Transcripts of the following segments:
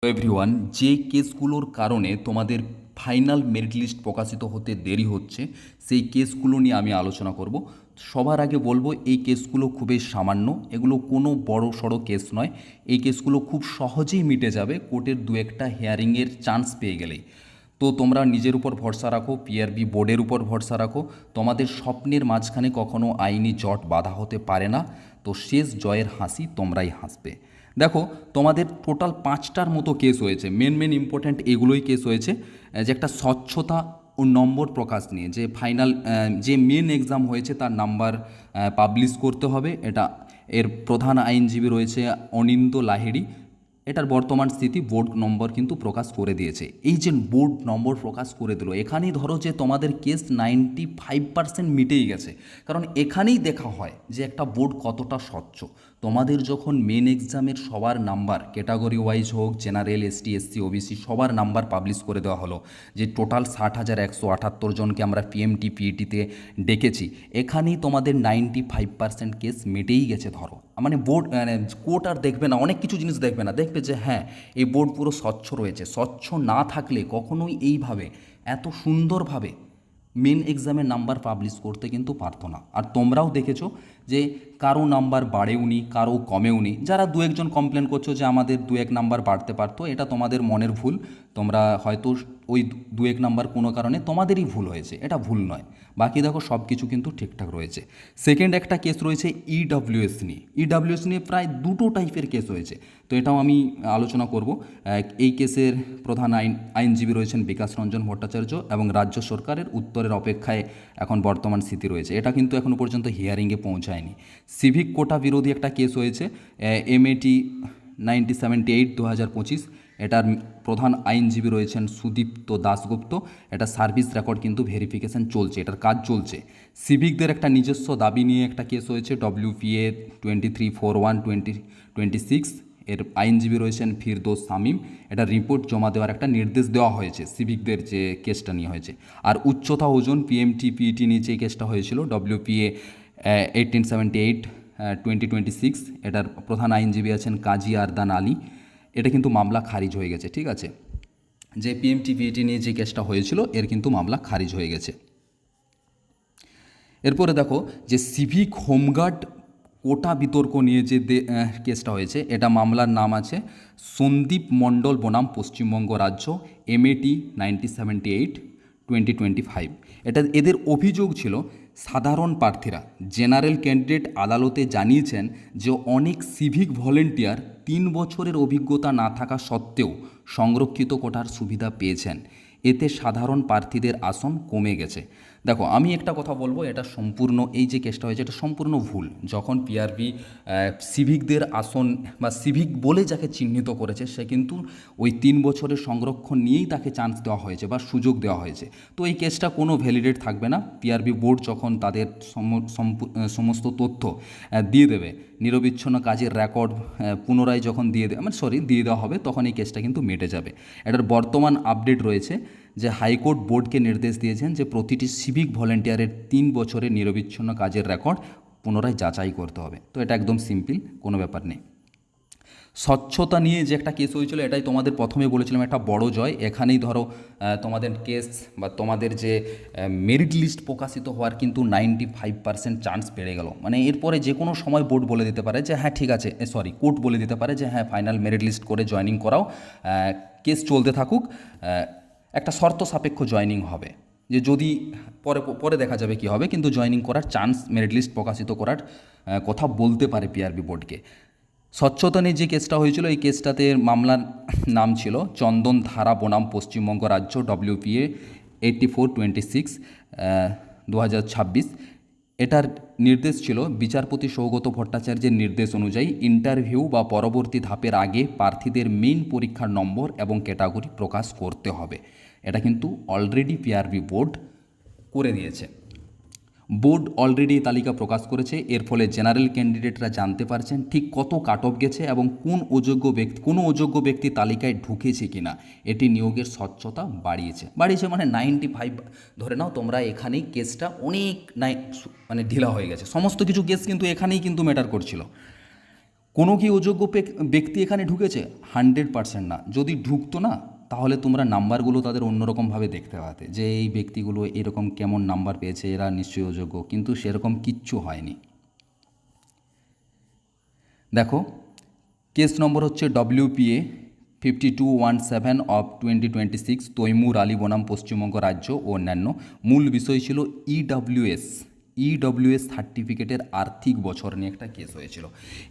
Everyone, যে কেসগুলোর কারণে তোমাদের ফাইনাল মেরিট লিস্ট প্রকাশিত হতে দেরি হচ্ছে সেই কেসগুলো নিয়ে আমি আলোচনা করব। সবার আগে বলবো এই কেসগুলো খুবই সামান্য, এগুলো কোনো বড় সড়ো কেস নয়। এই কেসগুলো খুব সহজেই মিটে যাবে কোর্টের দু একটা হিয়ারিংয়ের চান্স পেয়ে গেলেই। তো তোমরা নিজের উপর ভরসা রাখো, পিআরবি বোর্ডের উপর ভরসা রাখো। তোমাদের স্বপ্নের মাঝখানে কখনো আইনি জট বাধা হতে পারে না। তো শেষ জয়ের হাসি তোমরাই হাসবে। দেখো, তোমাদের টোটাল 5টার মতো কেস হয়েছে। মেন ইম্পর্ট্যান্ট এগুলোই কেস হয়েছে, যে একটা স্বচ্ছতা ও নম্বর প্রকাশ নিয়ে, যে ফাইনাল যে মেন এক্সাম হয়েছে তার নাম্বার পাবলিশ করতে হবে। এটা এর প্রধান আইনজীবী রয়েছে অনিন্দ লাহিড়ী। এটার বর্তমান স্থিতি বোর্ড নম্বর কিন্তু প্রকাশ করে দিয়েছে। এই যে বোর্ড নম্বর প্রকাশ করে দিল, এখানেই ধরো যে তোমাদের কেস 95% মিটেই গেছে। কারণ এখানেই দেখা হয় যে একটা বোর্ড কতটা স্বচ্ছ। তোমাদের যখন মেন এক্সামের সবার নাম্বার ক্যাটাগরি ওয়াইজ হোক, জেনারেল, এসটি, এসসি, ওবিসি সবার নাম্বার পাবলিশ করে দেওয়া হলো, যে টোটাল 60,178 জনকে আমরা পিএমটি পিইটিতে ডেকেছি, এখানেই তোমাদের 95% কেস মিটেই গেছে। ধরো মানে বোর্ড কোর্ট আর দেখবে না, অনেক কিছু জিনিস দেখবে না, দেখবে যে হ্যাঁ এই বোর্ড পুরো স্বচ্ছ রয়েছে। স্বচ্ছ না থাকলে কখনোই এইভাবে এত সুন্দরভাবে মেন এক্সামের নাম্বার পাবলিশ করতে কিন্তু পারতো না। আর তোমরাও দেখেছো যে কারো নাম্বার বাড়েওনি, কারো কমেওনি। যারা দু একজন কমপ্লেন করছো যে আমাদের দু এক নাম্বার বাড়তে পারতো, এটা তোমাদের মনের ভুল। তোমরা হয়তো ওই দু এক নাম্বার কোনো কারণে তোমাদেরই ভুল হয়েছে, এটা ভুল নয়। বাকি দেখো সব কিছু কিন্তু ঠিকঠাক রয়েছে। সেকেন্ড একটা কেস রয়েছে ইডব্লিউএস নিয়ে। ইডব্লিউএস নিয়ে প্রায় দুটো টাইপের কেস হয়েছে, তো এটাও আমি আলোচনা করব। এই কেসের প্রধান আইনজীবী রয়েছেন বিকাশ রঞ্জন ভট্টাচার্য, এবং রাজ্য সরকারের উত্তরের অপেক্ষায় এখন বর্তমান স্থিতি রয়েছে। এটা কিন্তু এখনও পর্যন্ত হিয়ারিংয়ে পৌঁছায়নি। সিভিক কোটা বিরোধী একটা কেস হয়েছে, এমএটি 9078/2025। এটার প্রধান আইনজীবী রয়েছেন সুদীপ্ত দাশগুপ্ত। এটা সার্ভিস রেকর্ড কিন্তু ভেরিফিকেশন চলছে, এটার কাজ চলছে। সিভিকদের একটা নিজস্ব দাবি নিয়ে একটা কেস হয়েছে, WPA 2341/2026। এর আইনজীবী রয়েছেন ফিরদৌস শামীম। এটা রিপোর্ট জমা দেওয়ার একটা নির্দেশ দেওয়া হয়েছে সিভিকদের যে কেসটা নিয়ে হয়েছে। আর উচ্চতা ওজন পিএমটি পিইটি নিয়ে যে কেসটা হয়েছিল, WPA 1878/2026। এটার প্রধান আইনজীবী আছেন কাজী আরদান আলী। এটা কিন্তু মামলা খারিজ হয়ে গেছে, ঠিক আছে। যে পিএমটি পিইটি নিয়ে যে কেসটা হয়েছিল এর কিন্তু মামলা খারিজ হয়ে গেছে। এরপরে দেখো যে সিভিক হোমগার্ড কোটা বিতর্ক নিয়ে যে কেসটা হয়েছে, এটা মামলার নাম আছে সন্দীপ মণ্ডল বনাম পশ্চিমবঙ্গ রাজ্য, MAT 9078/2025। এটা এদের অভিযোগ ছিল সাধারণ প্রার্থীরা, জেনারেল ক্যান্ডিডেট আদালতে জানিয়েছেন যে অনেক সিভিক ভলেন্টিয়ার 3 বছরের অভিজ্ঞতা না থাকা সত্ত্বেও সংরক্ষিত কোটার সুবিধা পেয়েছেন। এতে সাধারণ প্রার্থীদের আসন কমে গেছে। দেখো, আমি একটা কথা বলবো, এটা সম্পূর্ণ, এই যে কেসটা হয়েছে এটা সম্পূর্ণ ভুল। যখন পিআরবি সিভিকদের আসন বা সিভিক বলে যাকে চিহ্নিত করেছে, সে কিন্তু ওই 3 বছরের সংরক্ষণ নিয়েই তাকে চান্স দেওয়া হয়েছে বা সুযোগ দেওয়া হয়েছে। তো এই কেসটা কোনো ভ্যালিডেট থাকবে না। পিআরবি বোর্ড যখন তাদের সমস্ত তথ্য দিয়ে দেবে, নিরবিচ্ছিন্ন কাজের রেকর্ড পুনরায় যখন দিয়ে দেওয়া হবে, তখন এই কেসটা কিন্তু মিটে যাবে। এটার বর্তমান আপডেট রয়েছে যে হাইকোর্ট বোর্ডকে নির্দেশ দিয়েছেন যে প্রতিটি সিভিক ভলেন্টিয়ারের 3 বছরের নিরবিচ্ছিন্ন কাজের রেকর্ড পুনরায় যাচাই করতে হবে। তো এটা একদম সিম্পল, কোনো ব্যাপার নেই। স্বচ্ছতা নিয়ে যে একটা কেস হয়েছিল, এটাই তোমাদের প্রথমে বলেছিলাম একটা বড় জয়। এখানেই ধরো তোমাদের কেস বা তোমাদের যে মেরিট লিস্ট প্রকাশিত হওয়ার কিন্তু 95% চান্স বেড়ে গেল। মানে এরপরে যে কোনো সময় বোর্ড বলে দিতে পারে যে হ্যাঁ ঠিক আছে, কোর্ট বলে দিতে পারে যে হ্যাঁ ফাইনাল মেরিট লিস্ট করে জয়েনিং করাও, কেস চলতে থাকুক, একটা শর্ত সাপেক্ষ জয়েনিং হবে। যে যদি পরে পরে দেখা যাবে কি হবে, কিন্তু জয়েনিং করার চান্স, মেরিট লিস্ট প্রকাশিত করার কথা বলতে পারে পিআরবি বোর্ডকে। স্বচ্ছতা নিয়ে যে কেসটা হয়েছিল, এই কেসটাতে মামলার নাম ছিল চন্দন ধারা বনাম পশ্চিমবঙ্গ রাজ্য, WPA 8426/2026। এটার নির্দেশ ছিল বিচারপতি সৌগত ভট্টাচার্যের নির্দেশ অনুযায়ী ইন্টারভিউ বা পরবর্তী ধাপের আগে প্রার্থীদের মেইন পরীক্ষার নম্বর এবং ক্যাটাগরি প্রকাশ করতে হবে। এটা কিন্তু অলরেডি পিআরবি বোর্ড করে দিয়েছে। বোর্ড অলরেডি এই তালিকা প্রকাশ করেছে। এর ফলে জেনারেল ক্যান্ডিডেটরা জানতে পারছেন ঠিক কত কাট অফ গেছে এবং কোনো অযোগ্য ব্যক্তি তালিকায় ঢুকেছে কিনা। এটি নিয়োগের স্বচ্ছতা বাড়িয়েছে মানে 95 ধরে নাও তোমরা। এখানেই কেসটা অনেক ঢিলা হয়ে গেছে। সমস্ত কিছু কেস কিন্তু এখানেই কিন্তু ম্যাটার করছিল। কোনো কি অযোগ্য ব্যক্তি এখানে ঢুকেছে? 100% না। যদি ঢুকতো না, তাহলে তোমরা নাম্বারগুলো তাদের অন্যরকমভাবে দেখতে পাতে, যে এই ব্যক্তিগুলো এরকম কেমন নাম্বার পেয়েছে, এরা নিশ্চয়ই অযোগ্য, কিন্তু সেরকম কিচ্ছু হয়নি। দেখো, কেস নম্বর হচ্ছে WPA 5217 অফ 2026, তৈমুর আলী বনাম পশ্চিমবঙ্গ রাজ্য ও অন্যান্য। মূল বিষয় ছিল ইডব্লিউএস সার্টিফিকেটের আর্থিক বছর নিয়ে একটা কেস হয়েছিল।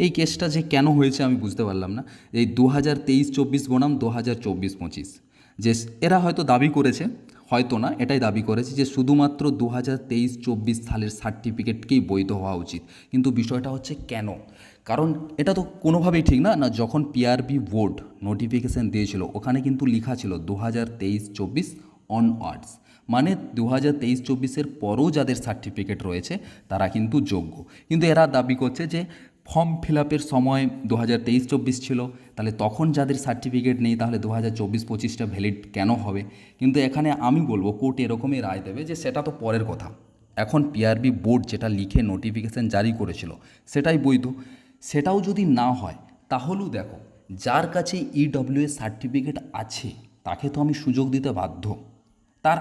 এই কেসটা যে কেন হয়েছে আমি বুঝতে পারলাম না। এই 2023-24 বনাম 2024-25, যে এরা হয়তো দাবি করেছে, হয়তো না, এটাই দাবি করেছে যে শুধুমাত্র 2023-24 সালের সার্টিফিকেটকেই বৈধ হওয়া উচিত। কিন্তু বিষয়টা হচ্ছে কেন? কারণ এটা তো কোনোভাবেই ঠিক না। যখন পিআরবি বোর্ড নোটিফিকেশান দিয়েছিল, ওখানে কিন্তু লেখা ছিল 2023-24 অনওয়ার্ডস, মানে 2023-24 পরও যাদের সার্টিফিকেট রয়েছে তারা কিন্তু যোগ্য। কিন্তু এরা দাবি করছে যে ফর্ম ফিল আপের সময় 2023-24 ছিল, তাহলে তখন যাদের সার্টিফিকেট নেই, তাহলে 2024-25টা ভ্যালিড কেন হবে? কিন্তু এখানে আমি বলবো, কোর্ট এরকমই রায় দেবে যে সেটা তো পরের কথা। এখন পিআরবি বোর্ড যেটা লিখে নোটিফিকেশান জারি করেছিল সেটাই বৈধ। সেটাও যদি না হয়, তাহলেও দেখো, যার কাছে ইডব্লিউএস সার্টিফিকেট আছে তাকে তো আমি সুযোগ দিতে বাধ্য। তার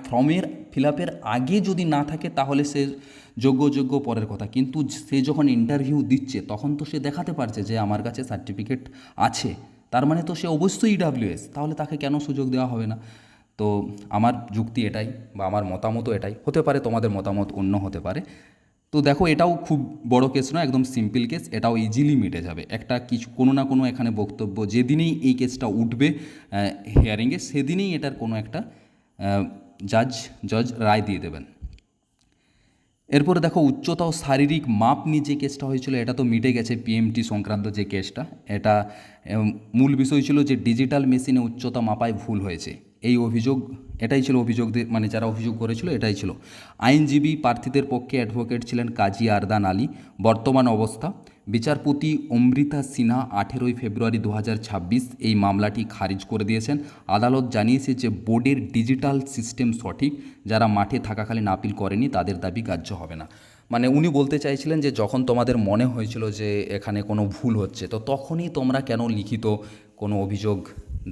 ফর্মের ফিল আপের আগে যদি না থাকে, তাহলে সে যোগ্য পরের কথা। কিন্তু সে যখন ইন্টারভিউ দিচ্ছে, তখন তো সে দেখাতে পারছে যে আমার কাছে সার্টিফিকেট আছে, তার মানে তো সে অবশ্যই ইডব্লিউএস, তাহলে তাকে কেন সুযোগ দেওয়া হবে না? তো আমার যুক্তি এটাই, বা আমার মতামতও এটাই। হতে পারে তোমাদের মতামত অন্য হতে পারে। তো দেখো, এটাও খুব বড় কেস নয়, একদম সিম্পল কেস, এটাও ইজিলি মিটে যাবে। একটা কিছু কোনো না কোনো এখানে বক্তব্য, যেদিনেই এই কেসটা উঠবে হিয়ারিংয়ে, সেদিনেই এটার কোনো একটা জজ রায় দিয়ে দেবেন। এরপরে দেখো, উচ্চতা ও শারীরিক মাপ নিয়ে যে কেসটা হয়েছিল, এটা তো মিটে গেছে। পিএমটি সংক্রান্ত যে কেসটা, এটা মূল বিষয় ছিল যে ডিজিটাল মেশিনে উচ্চতা মাপায় ভুল হয়েছে। এই অভিযোগ, এটাই ছিল অভিযোগদের, মানে যারা অভিযোগ করেছিল এটাই ছিল। আইনজীবী প্রার্থীদের পক্ষে অ্যাডভোকেট ছিলেন কাজী আরদান আলী। বর্তমান অবস্থা, বিচারপতি অমৃতা সিনহা 18 ফেব্রুয়ারি 2026 এই মামলাটি খারিজ করে দিয়েছেন। আদালত জানিয়েছে যে বোর্ডের ডিজিটাল সিস্টেম সঠিক, যারা মাঠে থাকাকালীন আপিল করেনি তাদের দাবি গ্রাহ্য হবে না। মানে উনি বলতে চাইছিলেন যে যখন তোমাদের মনে হয়েছিল যে এখানে কোনো ভুল হচ্ছে, তো তখনই তোমরা কেন লিখিত কোনো অভিযোগ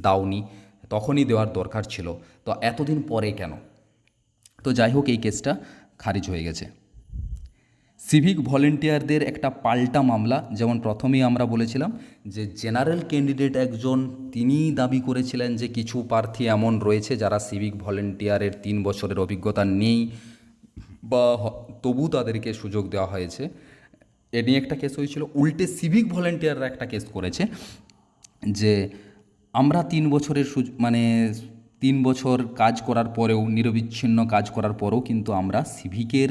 দাওনি? তখনই দেওয়ার দরকার ছিল, তো এতদিন পরে কেন? তো যাই হোক, এই কেসটা খারিজ হয়ে গেছে। সিভিক ভলেন্টিয়ারদের একটা পাল্টা মামলা, যেমন প্রথমেই আমরা বলেছিলাম যে জেনারেল ক্যান্ডিডেট একজন, তিনি দাবি করেছিলেন যে কিছু প্রার্থী এমন রয়েছে যারা সিভিক ভলেন্টিয়ারের 3 বছরের অভিজ্ঞতা নেই, বা তবু তাদেরকে সুযোগ দেওয়া হয়েছে। এ নিয়ে একটা কেস হয়েছিল। উল্টে সিভিক ভলেন্টিয়াররা একটা কেস করেছে যে আমরা 3 বছরের মানে 3 বছর কাজ করার পরেও, নিরবিচ্ছিন্ন কাজ করার পরেও কিন্তু আমরা সিভিকের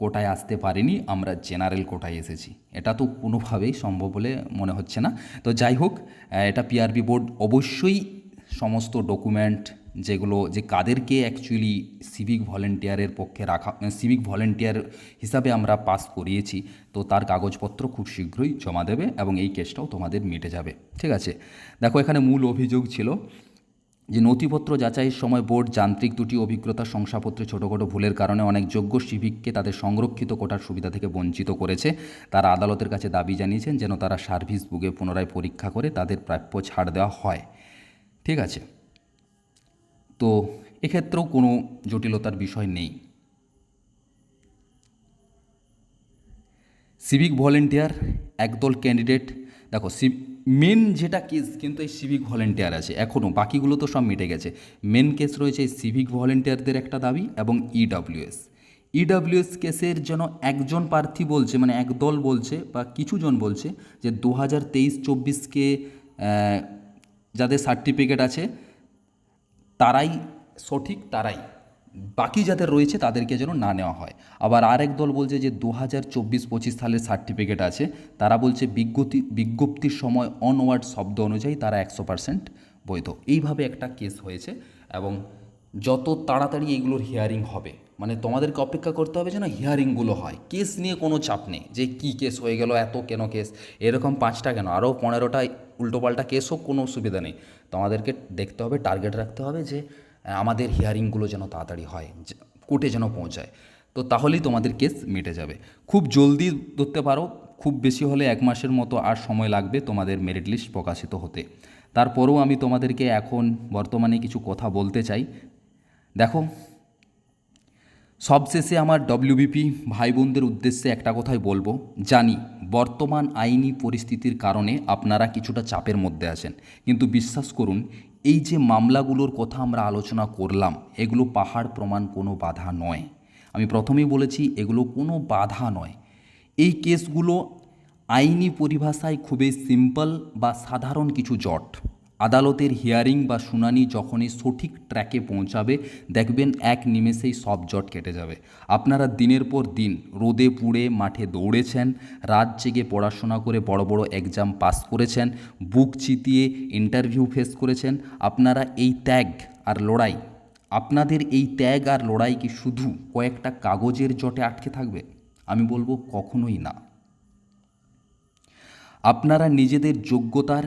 কোটায় আসতে পারিনি, আমরা জেনারেল কোটায় এসেছি। এটা তো কোনোভাবেই সম্ভব বলে মনে হচ্ছে না। তো যাই হোক, এটা পিআরবি বোর্ড অবশ্যই সমস্ত ডকুমেন্ট, যেগুলো যে কাদেরকে অ্যাকচুয়ালি সিভিক ভলেন্টিয়ারের পক্ষে রাখা, সিভিক ভলেন্টিয়ার হিসাবে আমরা পাস করিয়েছি, তো তার কাগজপত্র খুব শীঘ্রই জমা দেবে এবং এই কেসটাও তোমাদের মিটে যাবে। ঠিক আছে, দেখো, এখানে মূল অভিযোগ ছিল যে নথিপত্র যাচাইয়ের সময় বোর্ড যান্ত্রিক ত্রুটি, অভিজ্ঞতা, শংসাপত্রে ছোটোখাটো ভুলের কারণে অনেক যোগ্য সিভিককে তাদের সংরক্ষিত কোটার সুবিধা থেকে বঞ্চিত করেছে। তারা আদালতের কাছে দাবি জানিয়েছেন যেন তারা সার্ভিস বুকে পুনরায় পরীক্ষা করে তাদের প্রাপ্য ছাড় দেওয়া হয়। ঠিক আছে, তো এক্ষেত্রেও কোনো জটিলতার বিষয় নেই। সিভিক ভলেন্টিয়ার একদল ক্যান্ডিডেট, দেখো মেন যেটা কেস কিন্তু এই সিভিক ভলেন্টিয়ার আছে এখনও, বাকিগুলো তো সব মিটে গেছে। মেন কেস রয়েছে এই সিভিক ভলেন্টিয়ারদের একটা দাবি এবং ইডব্লিউএস কেসের যেন একজন প্রার্থী বলছে, মানে একদল বলছে বা কিছুজন বলছে যে 2023-24কে যাদের সার্টিফিকেট আছে তারাই সঠিক, তারাই, বাকি যাদের রয়েছে তাদেরকে যেন না নেওয়া হয়। আবার আরেক দল বলছে যে 2024-25 সালের সার্টিফিকেট আছে, তারা বলছে বিজ্ঞপ্তির সময় অনওয়ার্ড শব্দ অনুযায়ী তারা 100% বৈধ। এইভাবে একটা কেস হয়েছে এবং যত তাড়াতাড়ি এইগুলোর হিয়ারিং হবে, মানে তোমাদেরকে অপেক্ষা করতে হবে যেন হিয়ারিংগুলো হয়। কেস নিয়ে কোনো চাপ নেই যে কী কেস হয়ে গেল, এত কেন কেস, এরকম 5টা কেন, আরও 15টা উল্টোপাল্টা কেস হোক, কোনো অসুবিধা নেই। তোমাদেরকে দেখতে হবে, টার্গেট রাখতে হবে যে আমাদের হিয়ারিংগুলো যেন তাড়াতাড়ি হয়, কোর্টে যেন পৌঁছায়, তো তাহলেই তোমাদের কেস মিটে যাবে। খুব জলদি ধরতে পারো খুব বেশি হলে 1 মাসের মতো আর সময় লাগবে তোমাদের মেরিট লিস্ট প্রকাশিত হতে। তারপরেও আমি তোমাদেরকে এখন বর্তমানে কিছু কথা বলতে চাই। দেখো, সবশেষে আমার ডব্লিউবিপি ভাই বোনদের উদ্দেশ্যে একটা কথাই বলবো, জানি বর্তমান আইনি পরিস্থিতির কারণে আপনারা কিছুটা চাপের মধ্যে আছেন, কিন্তু বিশ্বাস করুন এই যে মামলাগুলোর কথা আমরা আলোচনা করলাম, এগুলো পাহাড় প্রমাণ কোনো বাধা নয়। আমি প্রথমেই বলেছি এগুলো কোনো বাধা নয়। এই কেসগুলো আইনি পরিভাষায় খুবই সিম্পল বা সাধারণ কিছু জট। আদালতের হিয়ারিং বা শুনানি যখনই সঠিক ট্র্যাকে পৌঁছাবে, দেখবেন এক নিমেষেই সব জট কেটে যাবে। আপনারা দিনের পর দিন রোদে পুড়ে মাঠে দৌড়েছেন, রাত জেগে পড়াশোনা করে বড় বড় এক্সাম পাস করেছেন, বুক চিতিয়ে ইন্টারভিউ ফেস করেছেন। আপনারা এই ত্যাগ আর লড়াই, আপনাদের এই ত্যাগ আর লড়াই কি শুধু কয়েকটা কাগজের জটে আটকে থাকবে? আমি বলবো কখনোই না। আপনারা নিজেদের যোগ্যতার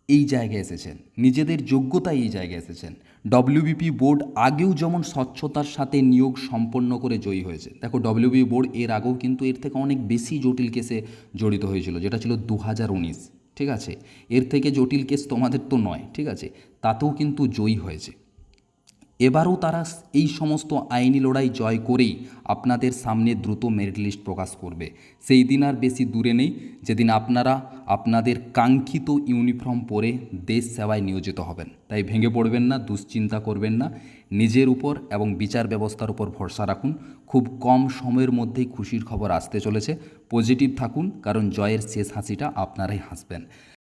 এই জায়গায় এসেছেন, নিজেদের যোগ্যতায় এই জায়গায় এসেছেন। ডব্লিউবিপি বোর্ড আগেও যেমন স্বচ্ছতার সাথে নিয়োগ সম্পন্ন করে জয়ী হয়েছে। দেখো, ডব্লিউবিপি বোর্ড এর আগেও কিন্তু এর থেকে অনেক বেশি জটিল কেসে জড়িত হয়েছিল, যেটা ছিল 2019, ঠিক আছে? এর থেকে জটিল কেস তোমাদের তো নয়, ঠিক আছে? তাতেও কিন্তু জয়ী হয়েছে। এবারও তারা এই সমস্ত আইনি লড়াই জয় করেই আপনাদের সামনে দ্রুত মেরিট লিস্ট প্রকাশ করবে। সেই দিন আর বেশি দূরে নেই যেদিন আপনারা আপনাদের কাঙ্ক্ষিত ইউনিফর্ম পরে দেশ সেবায় নিয়োজিত হবেন। তাই ভেঙে পড়বেন না, দুশ্চিন্তা করবেন না, নিজের উপর এবং বিচার ব্যবস্থার উপর ভরসা রাখুন। খুব কম সময়ের মধ্যেই খুশির খবর আসতে চলেছে। পজিটিভ থাকুন, কারণ জয়ের শেষ হাসিটা আপনারাই হাসবেন।